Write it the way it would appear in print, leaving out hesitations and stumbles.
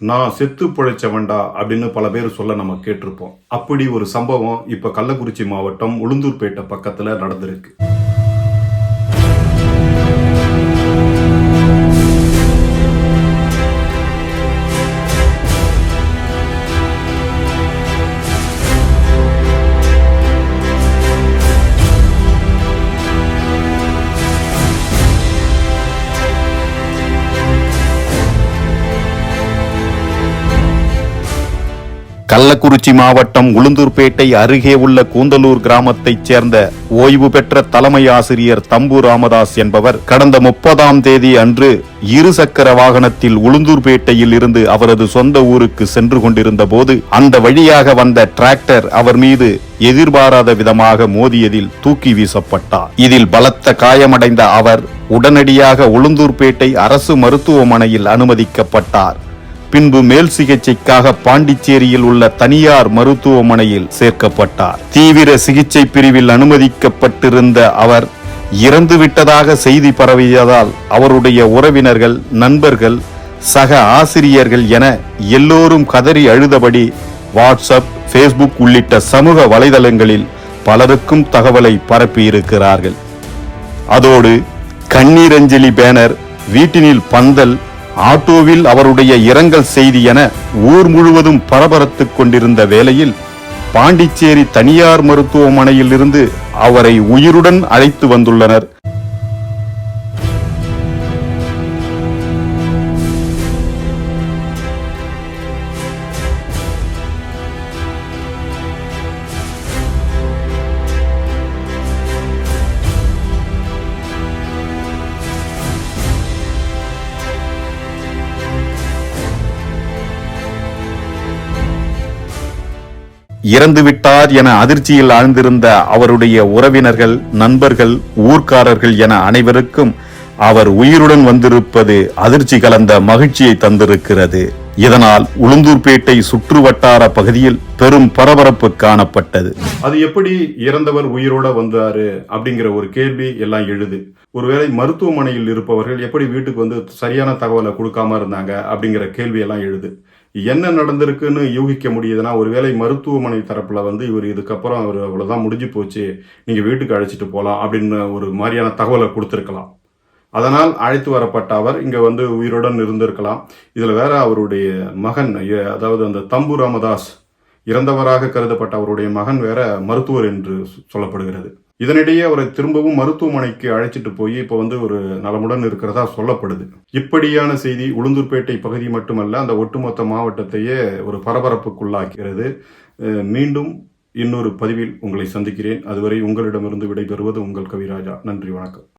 நான் செத்து பிழைச்சவன்டா அப்படின்னு பல பேர் சொல்ல நம்ம கேட்டிருப்போம். அப்படி ஒரு சம்பவம் இப்ப கள்ளக்குறிச்சி மாவட்டம் உளுந்தூர்பேட்டை பக்கத்துல நடந்திருக்கு. கள்ளக்குறிச்சி மாவட்டம் உளுந்தூர்பேட்டை அருகே உள்ள கூந்தலூர் கிராமத்தைச் சேர்ந்த ஓய்வு பெற்ற தலைமை ஆசிரியர் தம்பு ராமதாஸ் என்பவர் கடந்த 30ஆம் தேதி அன்று இருசக்கர வாகனத்தில் உளுந்தூர்பேட்டையில் இருந்து அவரது சொந்த ஊருக்கு சென்று கொண்டிருந்த போது அந்த வழியாக வந்த டிராக்டர் அவர் மீது எதிர்பாராத விதமாக மோதியதில் தூக்கி வீசப்பட்டார். இதில் பலத்த காயமடைந்த அவர் உடனடியாக உளுந்தூர்பேட்டை அரசு மருத்துவமனையில் அனுமதிக்கப்பட்டார். பின்பு மேல் சிகிச்சைக்காக பாண்டிச்சேரியில் உள்ள தனியார் மருத்துவமனையில் சேர்க்கப்பட்டார். தீவிர சிகிச்சை பிரிவில் அனுமதிக்கப்பட்டிருந்த அவர் இறந்துவிட்டதாக செய்தி பரவியதால் அவருடைய உறவினர்கள், நண்பர்கள், சக ஆசிரியர்கள் என எல்லோரும் கதறி அழுதபடி வாட்ஸ்அப், ஃபேஸ்புக் உள்ளிட்ட சமூக வலைதளங்களில் பலருக்கும் தகவலை பரப்பியிருக்கிறார்கள். அதோடு கண்ணீரஞ்சலி பேனர், வீட்டினில் பந்தல், ஆட்டோவில் அவருடைய இரங்கல் செய்தி என ஊர் முழுவதும் பரபரத்துக் கொண்டிருந்த வேளையில் பாண்டிச்சேரி தனியார் மருத்துவமனையில் இருந்து அவரை உயிருடன் அழைத்து வந்துள்ளனர். இறந்துவிட்டார் என அதிர்ச்சியில் ஆழ்ந்திருந்த அவருடைய உறவினர்கள், நண்பர்கள், ஊர்க்காரர்கள் என அனைவருக்கும் அவர் உயிருடன் வந்திருப்பது அதிர்ச்சி கலந்த மகிழ்ச்சியை தந்திருக்கிறது. இதனால் உளுந்தூர்பேட்டை சுற்று வட்டார பகுதியில் பெரும் பரபரப்பு காணப்பட்டது. அது எப்படி இறந்தவர் உயிரோட வந்தாரு அப்படிங்கிற ஒரு கேள்வி எல்லாம் எழுது. ஒருவேளை மருத்துவமனையில் இருப்பவர்கள் எப்படி வீட்டுக்கு வந்து சரியான தகவலை கொடுக்காம இருந்தாங்க அப்படிங்கிற கேள்வி எல்லாம் எழுது. என்ன நடந்திருக்குன்னு யூகிக்க முடியுதுன்னா, ஒருவேளை மருத்துவமனை தரப்புல வந்து இவர் இதுக்கப்புறம் அவர் அவ்வளவுதான் முடிஞ்சு போச்சு, நீங்க வீட்டுக்கு அழைச்சிட்டு போலாம் அப்படின்னு ஒரு மாதிரியான தகவலை கொடுத்திருக்கலாம். அதனால் அழைத்து வரப்பட்ட அவர் இங்க வந்து உயிருடன் இருந்திருக்கலாம். இதுல வேற அவருடைய மகன், அதாவது அந்த தம்பு ராமதாஸ் இறந்தவராக கருதப்பட்ட அவருடைய மகன் வேற மருத்துவர் என்று சொல்லப்படுகிறது. இதனிடையே அவரை திரும்பவும் மருத்துவமனைக்கு அழைச்சிட்டு போய் இப்ப வந்து ஒரு நலமுடன் இருக்கிறதா சொல்லப்படுது. இப்படியான செய்தி உளுந்தூர்பேட்டை பகுதி மட்டுமல்ல, அந்த ஒட்டுமொத்த மாவட்டத்தையே ஒரு பரபரப்புக்குள்ளாக்கிறது. மீண்டும் இன்னொரு பதிவில் உங்களை சந்திக்கிறேன். அதுவரை உங்களிடமிருந்து விடைபெறுவது உங்கள் கவிராஜா. நன்றி, வணக்கம்.